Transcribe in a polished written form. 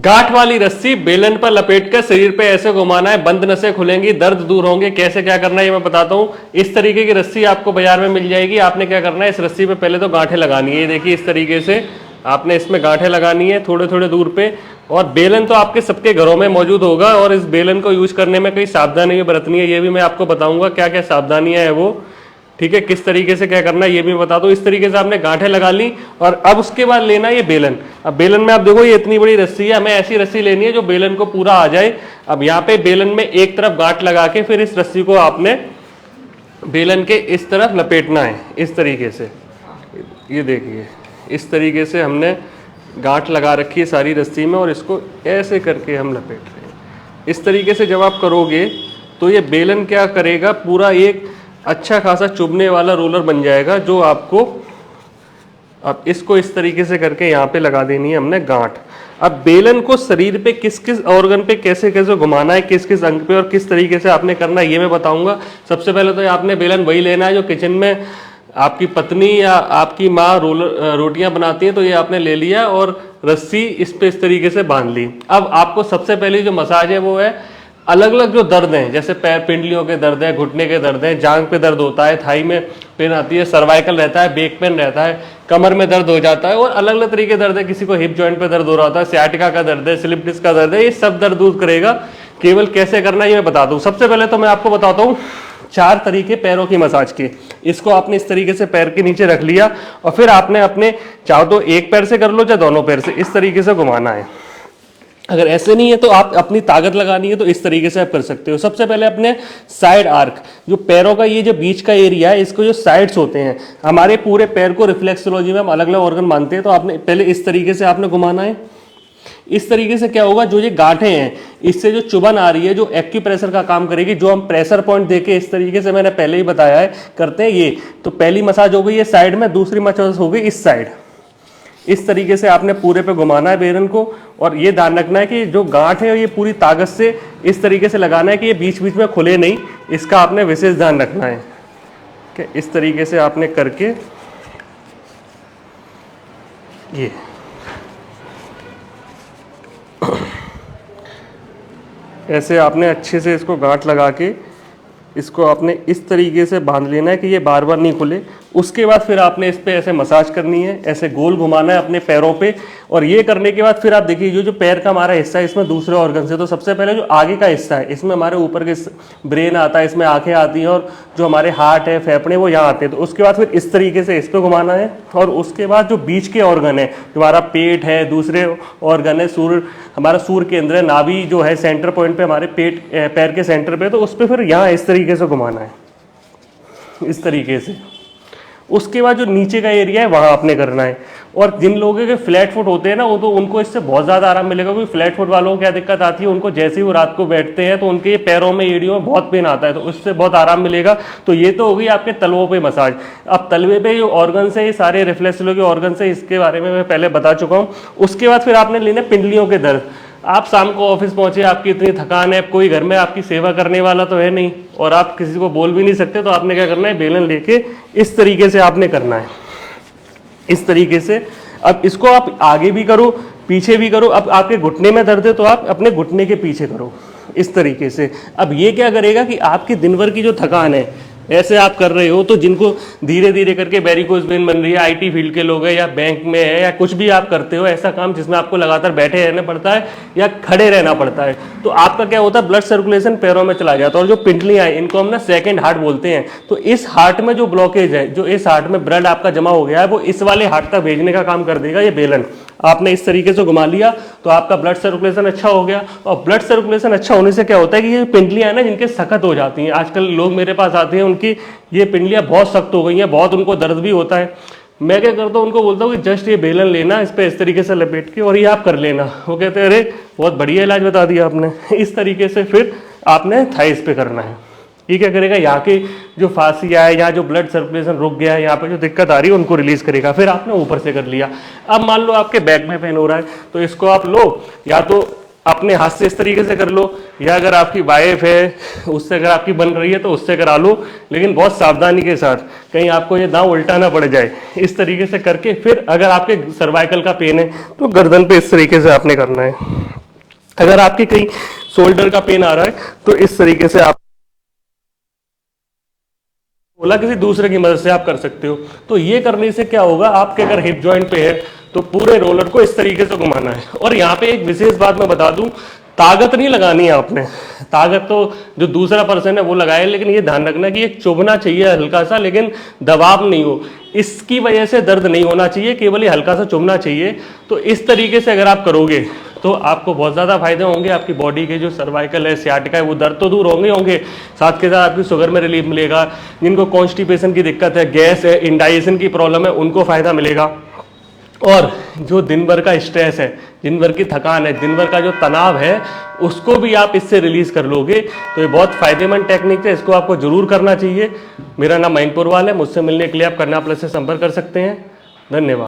गांठ वाली रस्सी बेलन पर लपेटकर शरीर पे ऐसे घुमाना है, बंद नसें खुलेंगी, दर्द दूर होंगे। कैसे क्या करना है ये मैं बताता हूँ। इस तरीके की रस्सी आपको बाजार में मिल जाएगी। आपने क्या करना है, इस रस्सी पे पहले तो गांठें लगानी है। ये देखिए इस तरीके से आपने इसमें गांठें लगानी है थोड़े थोड़े दूर पे। और बेलन तो आपके सबके घरों में मौजूद होगा, और इस बेलन को यूज करने में कई सावधानी बरतनी है, ये भी मैं आपको बताऊंगा क्या क्या सावधानियां है वो। ठीक है, किस तरीके से क्या करना है ये भी बता दो। इस तरीके से आपने गांठें लगा ली, और अब उसके बाद लेना ये बेलन। अब बेलन में आप देखो ये इतनी बड़ी रस्सी है, हमें ऐसी रस्सी लेनी है जो बेलन को पूरा आ जाए। अब यहाँ पे बेलन में एक तरफ गांठ लगा के फिर इस रस्सी को आपने बेलन के इस तरफ लपेटना है इस तरीके से। ये देखिए इस तरीके से हमने गांठ लगा रखी है सारी रस्सी में, और इसको ऐसे करके हम लपेट रहे हैं। इस तरीके से जब आप करोगे तो ये बेलन क्या करेगा, पूरा एक अच्छा खासा चुभने वाला रोलर बन जाएगा, जो आपको अब इसको इस तरीके से करके यहाँ पे लगा देनी है हमने गांठ। अब बेलन को शरीर पे किस किस ऑर्गन पे कैसे कैसे घुमाना है, किस किस अंग पे और किस तरीके से आपने करना है ये मैं बताऊंगा। सबसे पहले तो आपने बेलन वही लेना है जो किचन में आपकी पत्नी या आपकी माँ रोटियां बनाती हैं, तो ये आपने ले लिया और रस्सी इस पे इस तरीके से बांध ली। अब आपको सबसे पहले जो मसाज है वो है अलग अलग जो दर्द हैं, जैसे पैर पिंडलियों के दर्द है, घुटने के दर्द है, जांग पे दर्द होता है, थाई में पेन आती है, सर्वाइकल रहता है, बैक पेन रहता है, कमर में दर्द हो जाता है, और अलग अलग तरीके दर्द है। किसी को हिप जॉइंट पे दर्द हो रहा होता है, सियाटिका का दर्द है, स्लिप डिस्क का दर्द है, ये सब दर्द दूर करेगा। केवल कैसे करना है ये मैं बता दूं। सबसे पहले तो मैं आपको बताता हूँ 4 तरीके पैरों की मसाज के। इसको आपने इस तरीके से पैर के नीचे रख लिया, और फिर आपने अपने चाहो तो एक पैर से कर लो चाहे दोनों पैर से, इस तरीके से घुमाना है। अगर ऐसे नहीं है तो आप अपनी ताकत लगानी है तो इस तरीके से आप कर सकते हो। सबसे पहले अपने साइड आर्क, जो पैरों का ये जो बीच का एरिया है, इसको जो साइड्स होते हैं, हमारे पूरे पैर को रिफ्लेक्सोलॉजी में हम अलग अलग ऑर्गन मानते हैं, तो आपने पहले इस तरीके से आपने घुमाना है। इस तरीके से क्या होगा, जो ये गांठें हैं इससे जो चुभन आ रही है, जो एक्यूप्रेशर का काम करेगी, जो हम प्रेशर पॉइंट देके इस तरीके से मैंने पहले ही बताया है करते हैं ये। तो पहली मसाज हो गई ये साइड में, दूसरी मसाज हो गई इस साइड। इस तरीके से आपने पूरे पे घुमाना है बेलन को, और ये ध्यान रखना है कि जो गांठ है ये पूरी ताकत से इस तरीके से लगाना है कि ये बीच बीच में खुले नहीं, इसका आपने विशेष ध्यान रखना है। ठीक है, इस तरीके से आपने करके ये ऐसे आपने अच्छे से इसको गांठ लगा के इसको आपने इस तरीके से बांध लेना है कि ये बार बार नहीं खुले। उसके बाद फिर आपने इस पे ऐसे मसाज करनी है, ऐसे गोल घुमाना है अपने पैरों पे। और ये करने के बाद फिर आप देखिए जो पैर का हमारा हिस्सा है इसमें दूसरे ऑर्गन से, तो सबसे पहले जो आगे का हिस्सा है इसमें हमारे ऊपर के ब्रेन आता है, इसमें आंखें आती हैं, और जो हमारे हार्ट है, फेफड़े, वो यहाँ आते हैं। तो उसके बाद फिर इस तरीके से इस पे घुमाना है। और उसके बाद जो बीच के ऑर्गन है, जो हमारा पेट है, दूसरे ऑर्गन है, हमारा सूर्य केंद्र है, नाभि जो है सेंटर पॉइंट पे हमारे पैर के सेंटर पे, तो उस पर फिर यहाँ इस तरीके से घुमाना है इस तरीके से। उसके बाद जो नीचे का एरिया है वहां आपने करना है। और जिन लोगों के फ्लैट फुट होते हैं ना, वो तो उनको इससे बहुत ज़्यादा आराम मिलेगा। क्योंकि फ्लैट फुट वालों को क्या दिक्कत आती है, उनको जैसे ही वो रात को बैठते हैं तो उनके पैरों में, एड़ियों में बहुत पेन आता है, तो उससे बहुत आराम मिलेगा। तो ये तो हो गई आपके तलवों पे मसाज। अब तलवे पे जो ऑर्गन्स है, ये सारे रिफ्लेक्सोलॉजी ऑर्गन्स है, इसके बारे में मैं पहले बता चुका हूँ। उसके बाद फिर आपने लेना पिंडलियों के दर्द। आप शाम को ऑफिस पहुंचे, आपकी इतनी थकान है, कोई घर में आपकी सेवा करने वाला तो है नहीं, और आप किसी को बोल भी नहीं सकते, तो आपने क्या करना है, बेलन लेके इस तरीके से आपने करना है इस तरीके से। अब इसको आप आगे भी करो, पीछे भी करो। अब आपके घुटने में दर्द है तो आप अपने घुटने के पीछे करो इस तरीके से। अब ये क्या करेगा कि आपकी दिन भर की जो थकान है, ऐसे आप कर रहे हो, तो जिनको धीरे धीरे करके वेरिकोज वेन बन रही है, आईटी फील्ड के लोग हैं, या बैंक में है, या कुछ भी आप करते हो ऐसा काम जिसमें आपको लगातार बैठे रहना पड़ता है या खड़े रहना पड़ता है, तो आपका क्या होता है, ब्लड सर्कुलेशन पैरों में चला जाता है। और जो पिंडलियां हैं इनको हम ना सेकंड हार्ट बोलते हैं। तो इस हार्ट में जो ब्लॉकेज है, जो इस हार्ट में ब्लड आपका जमा हो गया है, वो इस वाले हार्ट तक भेजने का काम कर देगा ये बेलन। आपने इस तरीके से घुमा लिया तो आपका ब्लड सर्कुलेशन अच्छा हो गया। और ब्लड सर्कुलेशन अच्छा होने से क्या होता है कि ये पिंडलियां हैं ना, जिनके सख्त हो जाती हैं, आजकल लोग मेरे पास आते हैं, उनकी ये पिंडलियां बहुत सख्त हो गई हैं, बहुत उनको दर्द भी होता है। मैं क्या करता हूँ, उनको बोलता हूँ कि जस्ट ये बेलन लेना, इस पे इस तरीके से लपेट के, और ये आप कर लेना। वो कहते हैं अरे बहुत बढ़िया इलाज बता दिया आपने। इस तरीके से फिर आपने थाइस पे करना है। ये क्या करेगा, यहाँ की जो फासिया है, यहाँ जो ब्लड सर्कुलेशन रुक गया है, यहाँ पे जो दिक्कत आ रही है उनको रिलीज करेगा। फिर आपने ऊपर से कर लिया। अब मान लो आपके बैक में पेन हो रहा है, तो इसको आप लो, या तो अपने हाथ से इस तरीके से कर लो, या अगर आपकी वाइफ है उससे अगर आपकी बन रही है तो उससे करा लो, लेकिन बहुत सावधानी के साथ, कहीं आपको ये दांव उल्टा ना पड़ जाए। इस तरीके से करके फिर अगर आपके सर्वाइकल का पेन है तो गर्दन पे इस तरीके से आपने करना है। अगर आपके कहीं शोल्डर का पेन आ रहा है तो इस तरीके से आप बोला किसी दूसरे की मदद से आप कर सकते हो। तो ये करने से क्या होगा, आपके अगर हिप जॉइंट पे है तो पूरे रोलर को इस तरीके से घुमाना है। और यहाँ पे एक विशेष बात मैं बता दूं, ताकत नहीं लगानी है आपने, ताकत तो जो दूसरा पर्सन है वो लगाए, लेकिन ये ध्यान रखना कि ये चुभना चाहिए हल्का सा, लेकिन दबाव नहीं हो। इसकी वजह से दर्द नहीं होना चाहिए, केवल ये हल्का सा चुभना चाहिए। तो इस तरीके से अगर आप करोगे तो आपको बहुत ज़्यादा फायदे होंगे। आपकी बॉडी के जो सर्वाइकल है, सियाटिका है, वो दर्द तो दूर होंगे, साथ के साथ आपकी शुगर में रिलीफ मिलेगा। जिनको कॉन्स्टिपेशन की दिक्कत है, गैस है, इंडाइजेशन की प्रॉब्लम है, उनको फायदा मिलेगा। और जो दिन भर का स्ट्रेस है, दिन भर की थकान है, दिन भर का जो तनाव है, उसको भी आप इससे रिलीज कर लोगे। तो ये बहुत फायदेमंद टेक्निक है, इसको आपको जरूर करना चाहिए। मेरा नाम मयंक पुरवाल है, मुझसे मिलने के लिए आप करना प्लस से संपर्क कर सकते हैं। धन्यवाद।